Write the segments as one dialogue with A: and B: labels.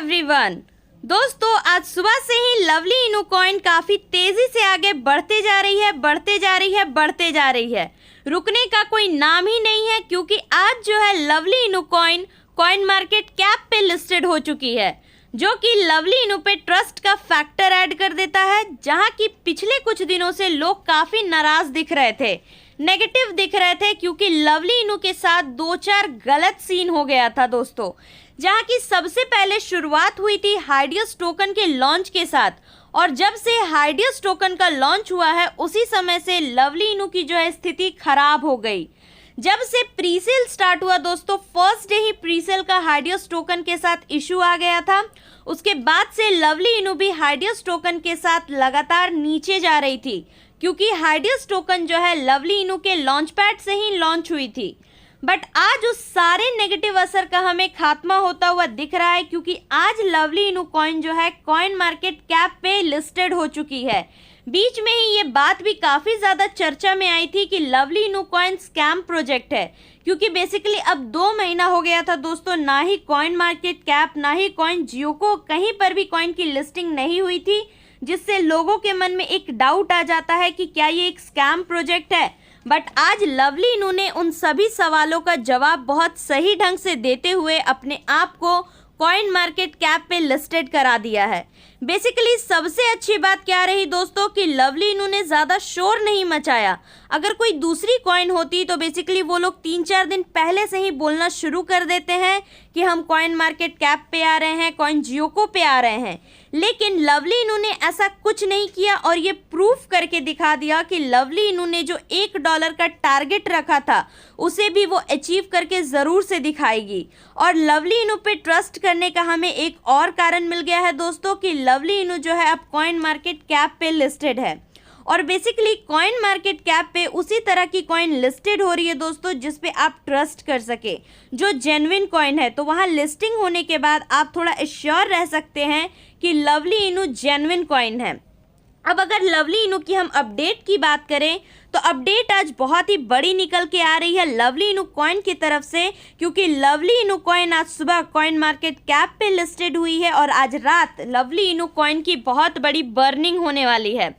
A: Everyone. दोस्तों, आज सुबह से ही लवली इनू कॉइन काफी तेजी से आगे बढ़ते जा रही है। रुकने का कोई नाम ही नहीं है, क्योंकि आज जो है लवली इनू कॉइन कॉइन मार्केट कैप पे लिस्टेड हो चुकी है, जो कि लवली इनू पे ट्रस्ट का फैक्टर ऐड कर देता है। जहां की पिछले कुछ दिनों से लोग काफी नाराज दिख रहे थे, नेगेटिव दिख रहे थे, क्योंकि लवली इनू के साथ 2-4 गलत सीन हो गया था दोस्तों। जहां की सबसे पहले शुरुआत हुई थी हाइडियस टोकन के लॉन्च के साथ, और जब से हाइडियस टोकन का लॉन्च हुआ है उसी समय से लवली इनू की जो है स्थिति खराब हो गई। जब से प्रीसेल स्टार्ट हुआ दोस्तों, फर्स्ट डे ही प्रीसेल का हाइडियस टोकन के साथ इशू आ गया था। उसके बाद से लवली इनू भी हाइडियस टोकन के साथ लगातार नीचे जा रही थी, क्योंकि हाइडियस टोकन जो है लवली इनू के लॉन्च पैड से ही लॉन्च हुई थी। बट आज उस सारे नेगेटिव असर का हमें खात्मा होता हुआ दिख रहा है, क्योंकि आज लवली इनू कॉइन जो है कॉइन मार्केट कैप पे लिस्टेड हो चुकी है। बीच में ही ये बात भी काफ़ी ज़्यादा चर्चा में आई थी कि लवली इनू कॉइन स्कैम प्रोजेक्ट है, क्योंकि बेसिकली अब 2 महीना हो गया था दोस्तों, ना ही कॉइन मार्केट कैप ना ही कॉइन जियोको कहीं पर भी कॉइन की लिस्टिंग नहीं हुई थी, जिससे लोगों के मन में एक डाउट आ जाता है कि क्या ये एक स्कैम प्रोजेक्ट है। बट आज लवली इनू ने उन सभी सवालों का जवाब बहुत सही ढंग से देते हुए अपने आप को कॉइन मार्केट कैप पे लिस्टेड करा दिया है। बेसिकली सबसे अच्छी बात क्या रही दोस्तों कि लवली इनू ने ज़्यादा शोर नहीं मचाया। अगर कोई दूसरी कॉइन होती तो बेसिकली वो लोग 3-4 दिन पहले से ही बोलना शुरू कर देते हैं कि हम कॉइन मार्केट कैप पे आ रहे हैं, कॉइन जियोको पे आ रहे हैं। लेकिन लवली इनू ने ऐसा कुछ नहीं किया, और ये प्रूफ करके दिखा दिया कि लवली इनू ने जो $1 का टारगेट रखा था उसे भी वो अचीव करके ज़रूर से दिखाएगी। और लवली इनू पे ट्रस्ट करने का हमें एक और कारण मिल गया है दोस्तों कि लवली इनू जो है अब कॉइन मार्केट कैप पे लिस्टेड है, और बेसिकली कॉइन मार्केट कैप पे उसी तरह की कॉइन लिस्टेड हो रही है दोस्तों जिस पे आप ट्रस्ट कर सके, जो जेन्युइन कॉइन है। तो वहाँ लिस्टिंग होने के बाद आप थोड़ा एश्योर रह सकते हैं कि लवली इनू जेन्युइन कॉइन है। अब अगर लवली इनू की हम अपडेट की बात करें तो अपडेट आज बहुत ही बड़ी निकल के आ रही है लवली इनू कॉइन की तरफ से, क्योंकि लवली इनू कॉइन आज सुबह कॉइन मार्केट कैप पे लिस्टेड हुई है, और आज रात लवली इनू कॉइन की बहुत बड़ी बर्निंग होने वाली है,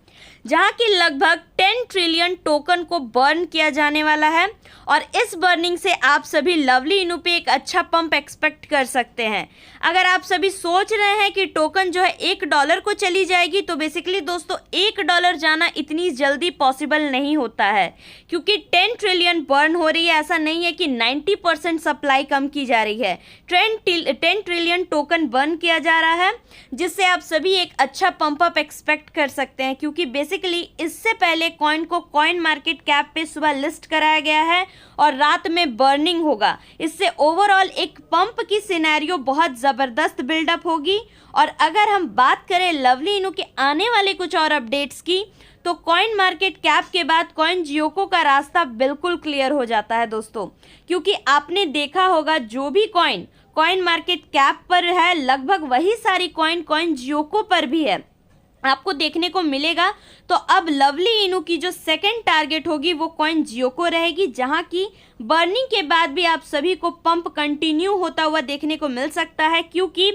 A: जहां की लगभग 10 ट्रिलियन टोकन को बर्न किया जाने वाला है। और इस बर्निंग से आप सभी लवली इनू पे एक अच्छा पंप एक्सपेक्ट कर सकते हैं। अगर आप सभी सोच रहे हैं कि टोकन जो है $1 को चली जाएगी, तो बेसिकली दोस्तों $1 जाना इतनी जल्दी पॉसिबल नहीं होता है, क्योंकि 10 ट्रिलियन बर्न हो रही है। ऐसा नहीं है कि 90% सप्लाई कम की जा रही है, 10 ट्रिलियन टोकन बर्न किया जा रहा है, जिससे आप सभी एक अच्छा पंप अप एक्सपेक्ट कर सकते हैं। क्योंकि बेसिकली इससे पहले कॉइन को कॉइन मार्केट कैप पे सुबह लिस्ट कराया गया है और रात में बर्निंग होगा। इससे ओवरऑल एक पंप की सिनेरियो बहुत ज़बरदस्त बिल्डअप होगी। और अगर हम बात करें लवली इनू के आने वाले कुछ और अपडेट्स की, तो कॉइन मार्केट कैप के बाद कॉइन जियोको का रास्ता बिल्कुल क्लियर हो जाता है दोस्तों, क्योंकि आपने देखा होगा जो भी कॉइन मार्केट कैप पर है, लगभग वही सारी कॉइन जियोको पर भी है, आपको देखने को मिलेगा। तो अब लवली इनू की जो सेकंड टारगेट होगी वो कॉइन जियोको रहेगी, जहां की बर्निंग के बाद भी आप सभी को पंप कंटिन्यू होता हुआ देखने को मिल सकता है, क्योंकि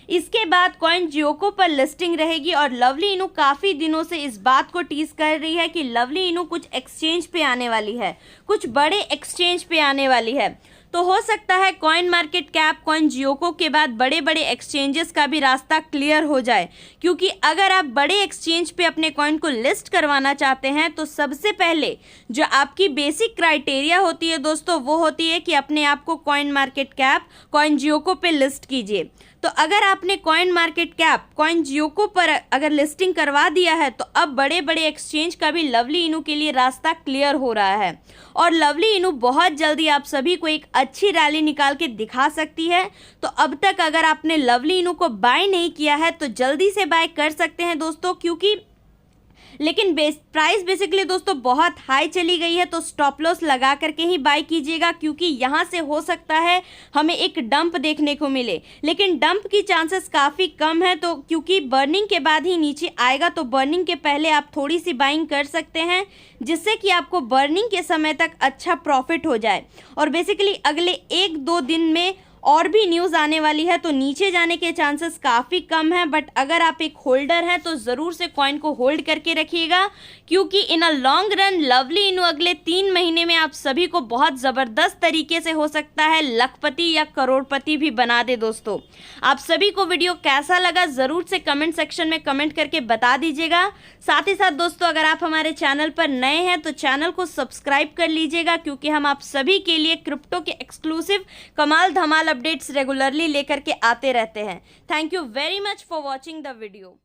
A: इसके बाद कॉइन जियोको पर लिस्टिंग रहेगी। और लवली इनू काफ़ी दिनों से इस बात को टीज कर रही है कि लवली इनू कुछ एक्सचेंज पे आने वाली है, कुछ बड़े एक्सचेंज पे आने वाली है। तो हो सकता है कॉइन मार्केट कैप कॉइन जियोको के बाद बड़े बड़े एक्सचेंजेस का भी रास्ता क्लियर हो जाए, क्योंकि अगर आप बड़े एक्सचेंज पे अपने कॉइन को लिस्ट करवाना चाहते हैं तो सबसे पहले जो आपकी बेसिक क्राइटेरिया होती है दोस्तों, वो होती है कि अपने आप को कॉइन मार्केट कैप कॉइन जियोको पे लिस्ट कीजिए। तो अगर आपने कॉइन मार्केट कैप कॉइन जियोको पर अगर लिस्टिंग करवा दिया है, तो अब बड़े बड़े एक्सचेंज का भी लवली इनू के लिए रास्ता क्लियर हो रहा है, और लवली इनू बहुत जल्दी आप सभी को एक अच्छी रैली निकाल के दिखा सकती है। तो अब तक अगर आपने लवली इनू को बाय नहीं किया है तो जल्दी से बाय कर सकते हैं दोस्तों, क्योंकि लेकिन प्राइस बेसिकली दोस्तों बहुत हाई चली गई है, तो स्टॉप लॉस लगा करके ही बाय कीजिएगा, क्योंकि यहाँ से हो सकता है हमें एक डंप देखने को मिले। लेकिन डंप की चांसेस काफ़ी कम है, तो क्योंकि बर्निंग के बाद ही नीचे आएगा, तो बर्निंग के पहले आप थोड़ी सी बाइंग कर सकते हैं, जिससे कि आपको बर्निंग के समय तक अच्छा प्रॉफिट हो जाए। और बेसिकली अगले 1-2 दिन में और भी न्यूज़ आने वाली है, तो नीचे जाने के चांसेस काफ़ी कम है। बट अगर आप एक होल्डर हैं तो ज़रूर से कॉइन को होल्ड करके रखिएगा, क्योंकि इन अ लॉन्ग रन लवली इनू अगले 3 महीने में आप सभी को बहुत ज़बरदस्त तरीके से हो सकता है लखपति या करोड़पति भी बना दे। दोस्तों, आप सभी को वीडियो कैसा लगा ज़रूर से कमेंट सेक्शन में कमेंट करके बता दीजिएगा। साथ ही साथ दोस्तों, अगर आप हमारे चैनल पर नए हैं तो चैनल को सब्सक्राइब कर लीजिएगा, क्योंकि हम आप सभी के लिए क्रिप्टो के एक्सक्लूसिव कमाल धमाल अपडेट्स रेगुलरली लेकर के आते रहते हैं। Thank you very much for watching the video.